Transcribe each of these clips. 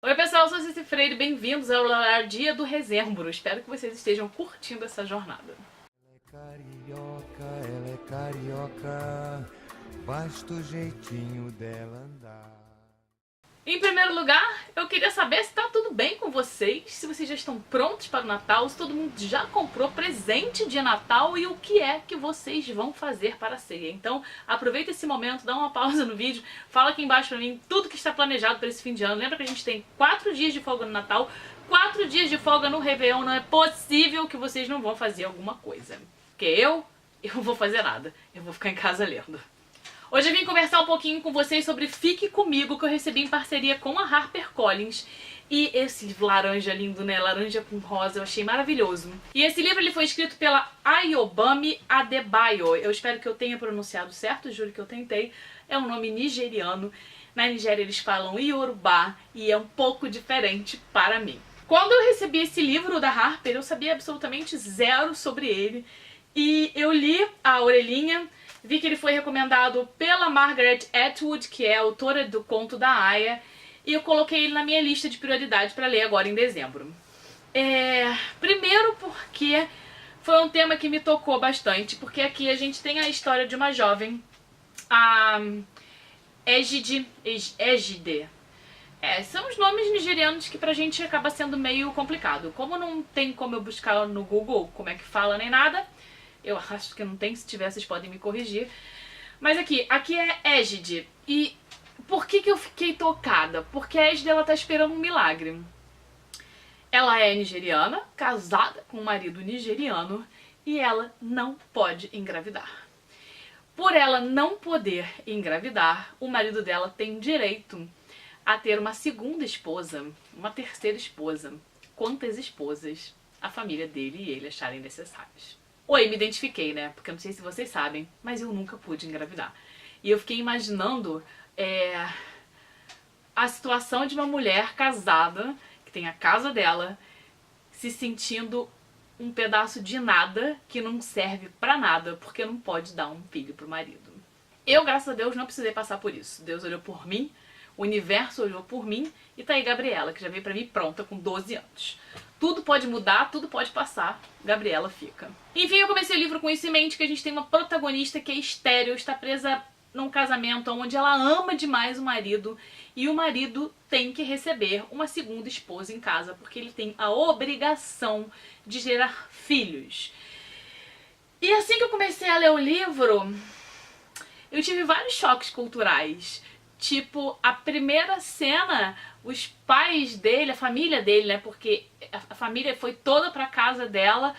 Oi pessoal, eu sou Ceci Freire, bem-vindos ao Dia do Rezembro. Espero que vocês estejam curtindo essa jornada. Ela é carioca, basta o jeitinho dela andar. Em primeiro lugar, eu queria saber se tá tudo bem com vocês, se vocês já estão prontos para o Natal, se todo mundo já comprou presente de Natal e o que é que vocês vão fazer para a ceia. Então, aproveita esse momento, dá uma pausa no vídeo, fala aqui embaixo pra mim tudo que está planejado para esse fim de ano. Lembra que a gente tem 4 dias de folga no Natal, 4 dias de folga no Réveillon, não é possível que vocês não vão fazer alguma coisa. Porque eu não vou fazer nada, eu vou ficar em casa lendo. Hoje eu vim conversar um pouquinho com vocês sobre Fique Comigo, que eu recebi em parceria com a HarperCollins. E esse livro laranja lindo, né? Laranja com rosa, eu achei maravilhoso. E esse livro ele foi escrito pela Ayobami Adebayo. Eu espero que eu tenha pronunciado certo, juro que eu tentei. É um nome nigeriano. Na Nigéria eles falam Yorubá e é um pouco diferente para mim. Quando eu recebi esse livro da Harper, eu sabia absolutamente zero sobre ele. E eu li a orelhinha. Vi que ele foi recomendado pela Margaret Atwood, que é autora do Conto da Aya, e eu coloquei ele na minha lista de prioridade para ler agora em dezembro. Primeiro porque foi um tema que me tocou bastante, porque aqui a gente tem a história de uma jovem, a Égide. São os nomes nigerianos que pra gente acaba sendo meio complicado. Como não tem como eu buscar no Google como é que fala nem nada, eu acho que não tem, se tiver vocês podem me corrigir. Mas aqui é Égide. E por que eu fiquei tocada? Porque a Égide ela tá esperando um milagre. Ela é nigeriana, casada com um marido nigeriano, e ela não pode engravidar. Por ela não poder engravidar, o marido dela tem direito a ter uma segunda esposa, uma terceira esposa. Quantas esposas a família dele e ele acharem necessárias. Oi, me identifiquei, né? Porque eu não sei se vocês sabem, mas eu nunca pude engravidar. E eu fiquei imaginando a situação de uma mulher casada, que tem a casa dela, se sentindo um pedaço de nada que não serve pra nada, porque não pode dar um filho pro marido. Eu, graças a Deus, não precisei passar por isso. Deus olhou por mim, o universo olhou por mim, e tá aí Gabriela, que já veio pra mim pronta com 12 anos. Tudo pode mudar, tudo pode passar, Gabriela fica. Enfim, eu comecei o livro com isso em mente, que a gente tem uma protagonista que é estéril, está presa num casamento onde ela ama demais o marido, e o marido tem que receber uma segunda esposa em casa, porque ele tem a obrigação de gerar filhos. E assim que eu comecei a ler o livro, eu tive vários choques culturais. Tipo, a primeira cena, os pais dele, a família dele, né? Porque a família foi toda pra casa dela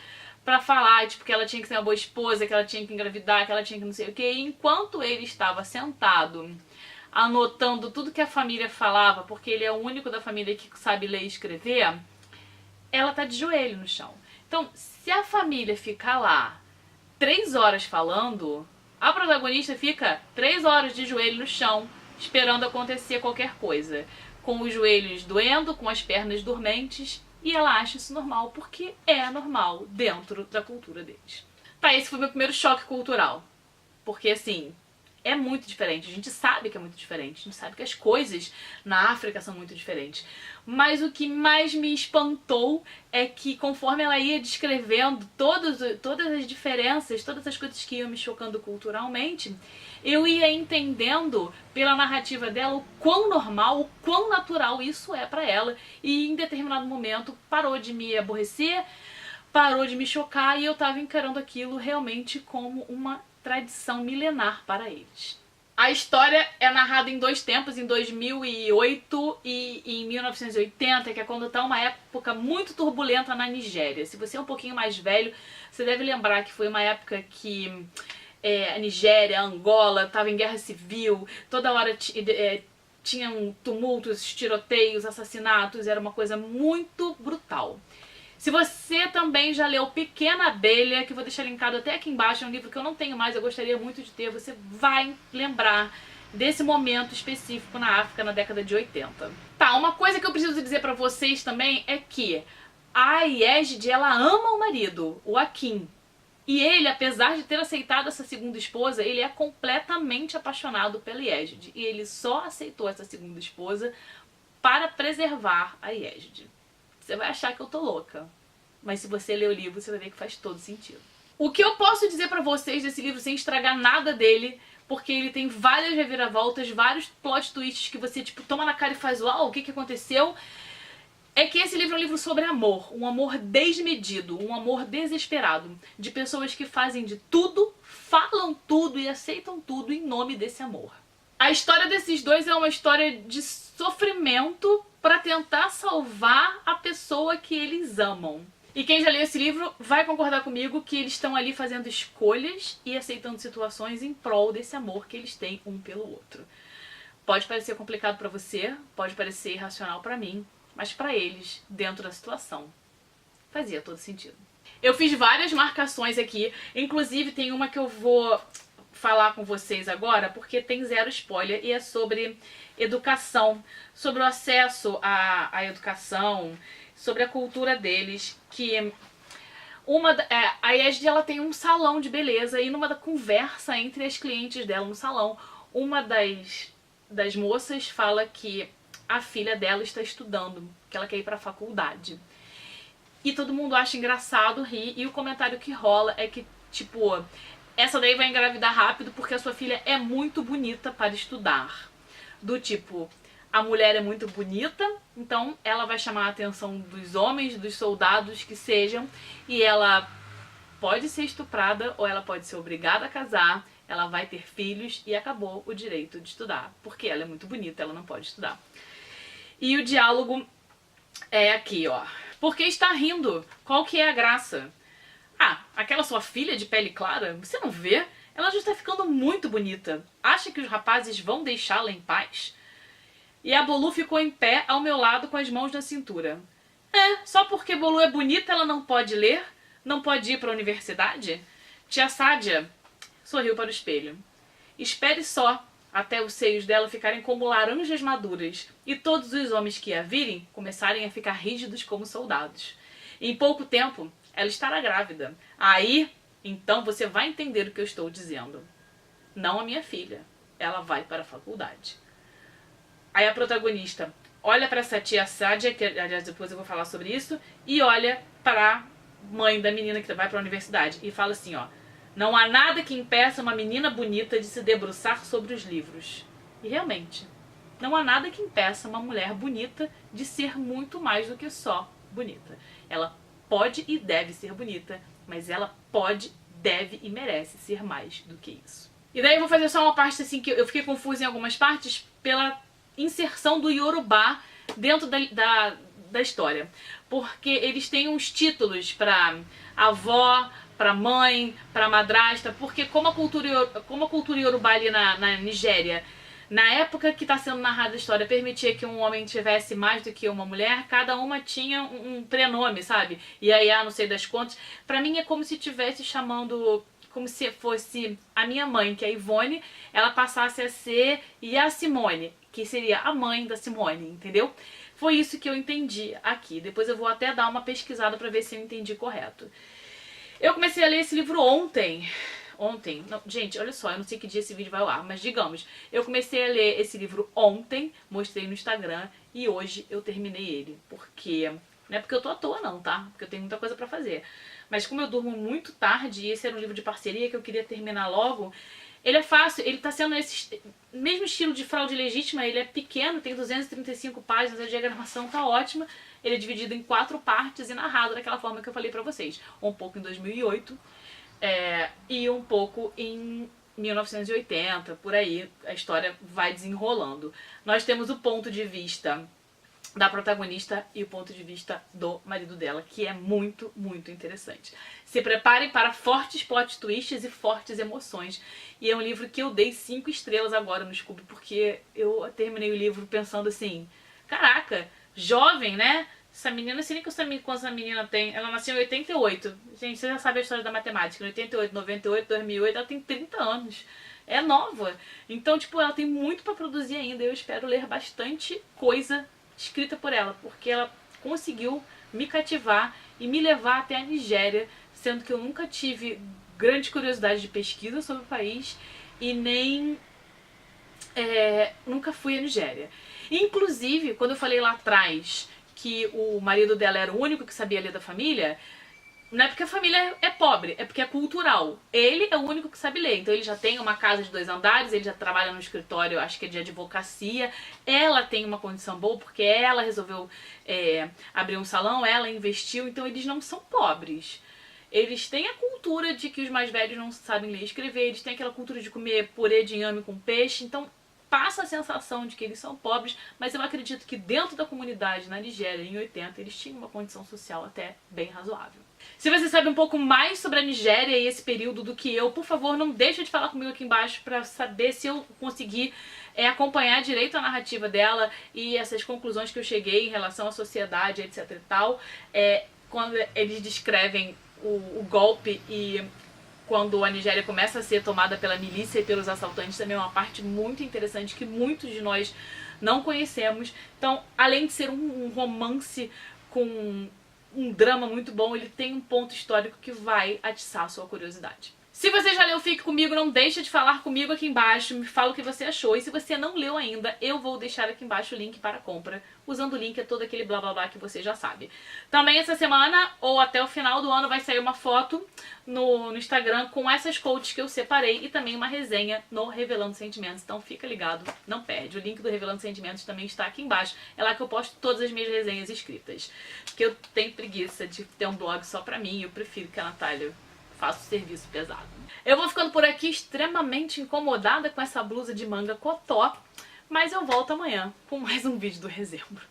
pra falar, tipo, que ela tinha que ser uma boa esposa, que ela tinha que engravidar, que ela tinha que não sei o quê. E enquanto ele estava sentado, anotando tudo que a família falava, porque ele é o único da família que sabe ler e escrever, ela tá de joelho no chão. Então, se a família ficar lá 3 horas falando, a protagonista fica 3 horas de joelho no chão, esperando acontecer qualquer coisa, com os joelhos doendo, com as pernas dormentes, e ela acha isso normal, porque é normal dentro da cultura deles. Tá, esse foi meu primeiro choque cultural, porque assim, é muito diferente, a gente sabe que é muito diferente, a gente sabe que as coisas na África são muito diferentes. Mas o que mais me espantou é que conforme ela ia descrevendo todas as diferenças, todas as coisas que iam me chocando culturalmente, eu ia entendendo pela narrativa dela o quão normal, o quão natural isso é pra ela, e em determinado momento parou de me aborrecer, parou de me chocar, e eu tava encarando aquilo realmente como uma tradição milenar para eles. A história é narrada em 2 tempos, em 2008 e em 1980, que é quando está uma época muito turbulenta na Nigéria. Se você é um pouquinho mais velho, você deve lembrar que foi uma época que a Nigéria, a Angola, estava em guerra civil, toda hora tinham tumultos, tiroteios, assassinatos, era uma coisa muito brutal. Se você também já leu Pequena Abelha, que eu vou deixar linkado até aqui embaixo, é um livro que eu não tenho mais, eu gostaria muito de ter, você vai lembrar desse momento específico na África na década de 80. Tá, uma coisa que eu preciso dizer pra vocês também é que a Égide, ela ama o marido, o Akin. E ele, apesar de ter aceitado essa segunda esposa, ele é completamente apaixonado pela Égide. E ele só aceitou essa segunda esposa para preservar a Yesde. Você vai achar que eu tô louca, mas se você ler o livro, você vai ver que faz todo sentido. O que eu posso dizer pra vocês desse livro sem estragar nada dele, porque ele tem várias reviravoltas, vários plot twists que você, tipo, toma na cara e faz, uau, o que que aconteceu? É que esse livro é um livro sobre amor, um amor desmedido, um amor desesperado, de pessoas que fazem de tudo, falam tudo e aceitam tudo em nome desse amor. A história desses dois é uma história de sofrimento para tentar salvar a pessoa que eles amam. E quem já leu esse livro vai concordar comigo que eles estão ali fazendo escolhas e aceitando situações em prol desse amor que eles têm um pelo outro. Pode parecer complicado para você, pode parecer irracional para mim, mas para eles, dentro da situação, fazia todo sentido. Eu fiz várias marcações aqui, inclusive tem uma que eu vou falar com vocês agora, porque tem zero spoiler e é sobre educação, sobre o acesso à educação, sobre a cultura deles, que a Yesde, ela tem um salão de beleza e numa conversa entre as clientes dela no salão, uma das moças fala que a filha dela está estudando, que ela quer ir para a faculdade. E todo mundo acha engraçado, ri, e o comentário que rola é que, tipo, essa daí vai engravidar rápido porque a sua filha é muito bonita para estudar. Do tipo, a mulher é muito bonita, então ela vai chamar a atenção dos homens, dos soldados que sejam, e ela pode ser estuprada ou ela pode ser obrigada a casar, ela vai ter filhos e acabou o direito de estudar, porque ela é muito bonita, ela não pode estudar. E o diálogo é aqui, ó. Por que está rindo? Qual que é a graça? Ah, aquela sua filha de pele clara, você não vê? Ela já está ficando muito bonita. Acha que os rapazes vão deixá-la em paz? E a Bolu ficou em pé ao meu lado com as mãos na cintura. Só porque Bolu é bonita ela não pode ler? Não pode ir para a universidade? Tia Sádia sorriu para o espelho. Espere só até os seios dela ficarem como laranjas maduras e todos os homens que a virem começarem a ficar rígidos como soldados. Em pouco tempo, ela estará grávida. Aí, então você vai entender o que eu estou dizendo. Não a minha filha. Ela vai para a faculdade. Aí a protagonista olha para essa tia Sádia, que aliás depois eu vou falar sobre isso, e olha para a mãe da menina que vai para a universidade e fala assim, ó: não há nada que impeça uma menina bonita de se debruçar sobre os livros. E realmente, não há nada que impeça uma mulher bonita de ser muito mais do que só bonita. Ela pode e deve ser bonita, mas ela pode, deve e merece ser mais do que isso. E daí eu vou fazer só uma parte assim que eu fiquei confusa em algumas partes pela inserção do Yorubá dentro da história. Porque eles têm uns títulos para avó, para mãe, para madrasta, porque como a cultura Yorubá ali na Nigéria, na época que está sendo narrada a história, permitia que um homem tivesse mais do que uma mulher, cada uma tinha um prenome, sabe? E aí, não sei das quantas. Pra mim é como se estivesse chamando, como se fosse a minha mãe, que é a Ivone, ela passasse a ser a Simone, que seria a mãe da Simone, entendeu? Foi isso que eu entendi aqui. Depois eu vou até dar uma pesquisada pra ver se eu entendi correto. Eu comecei a ler esse livro ontem. Não, gente, olha só, eu não sei que dia esse vídeo vai ao ar, mas digamos, eu comecei a ler esse livro ontem, mostrei no Instagram, e hoje eu terminei ele. Porque, não é porque eu tô à toa não, tá? Porque eu tenho muita coisa pra fazer. Mas como eu durmo muito tarde, e esse era um livro de parceria que eu queria terminar logo, ele é fácil, ele tá sendo esse mesmo estilo de Fraude Legítima, ele é pequeno, tem 235 páginas, a diagramação tá ótima, ele é dividido em 4 partes e narrado daquela forma que eu falei pra vocês. Um pouco em 2008, e um pouco em 1980, por aí a história vai desenrolando. Nós temos o ponto de vista da protagonista e o ponto de vista do marido dela, que é muito, muito interessante. Se preparem para fortes plot twists e fortes emoções. E é um livro que eu dei 5 estrelas agora no Scooby, porque eu terminei o livro pensando assim, caraca, jovem, né? Essa menina, não sei nem quantos essa menina tem. Ela nasceu em 88. Gente, você já sabe a história da matemática. Em 88, 98, 2008, ela tem 30 anos. É nova. Então, tipo, ela tem muito pra produzir ainda. Eu espero ler bastante coisa escrita por ela, porque ela conseguiu me cativar e me levar até a Nigéria, sendo que eu nunca tive grande curiosidade de pesquisa sobre o país e nem nunca fui à Nigéria. Inclusive, quando eu falei lá atrás que o marido dela era o único que sabia ler da família, não é porque a família é pobre, é porque é cultural. Ele é o único que sabe ler. Então ele já tem uma casa de 2 andares, ele já trabalha no escritório, acho que é de advocacia. Ela tem uma condição boa porque ela resolveu abrir um salão, ela investiu. Então eles não são pobres. Eles têm a cultura de que os mais velhos não sabem ler e escrever. Eles têm aquela cultura de comer purê de inhame com peixe. Então passa a sensação de que eles são pobres, mas eu acredito que dentro da comunidade na Nigéria, em 80, eles tinham uma condição social até bem razoável. Se você sabe um pouco mais sobre a Nigéria e esse período do que eu, por favor, não deixe de falar comigo aqui embaixo para saber se eu conseguir acompanhar direito a narrativa dela e essas conclusões que eu cheguei em relação à sociedade, etc e tal. Quando eles descrevem o golpe e quando a Nigéria começa a ser tomada pela milícia e pelos assaltantes, também é uma parte muito interessante que muitos de nós não conhecemos. Então, além de ser um romance com um drama muito bom, ele tem um ponto histórico que vai atiçar a sua curiosidade. Se você já leu Fique Comigo, não deixa de falar comigo aqui embaixo, me fala o que você achou. E se você não leu ainda, eu vou deixar aqui embaixo o link para compra. Usando o link é todo aquele blá blá blá que você já sabe. Também essa semana, ou até o final do ano, vai sair uma foto no Instagram com essas quotes que eu separei e também uma resenha no Revelando Sentimentos. Então fica ligado, não perde. O link do Revelando Sentimentos também está aqui embaixo. É lá que eu posto todas as minhas resenhas escritas. Porque eu tenho preguiça de ter um blog só pra mim e eu prefiro que a Natália faça o serviço pesado. Eu vou ficando por aqui extremamente incomodada com essa blusa de manga cotó, mas eu volto amanhã com mais um vídeo do Rezembro.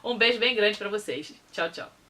Um beijo bem grande pra vocês. Tchau, tchau.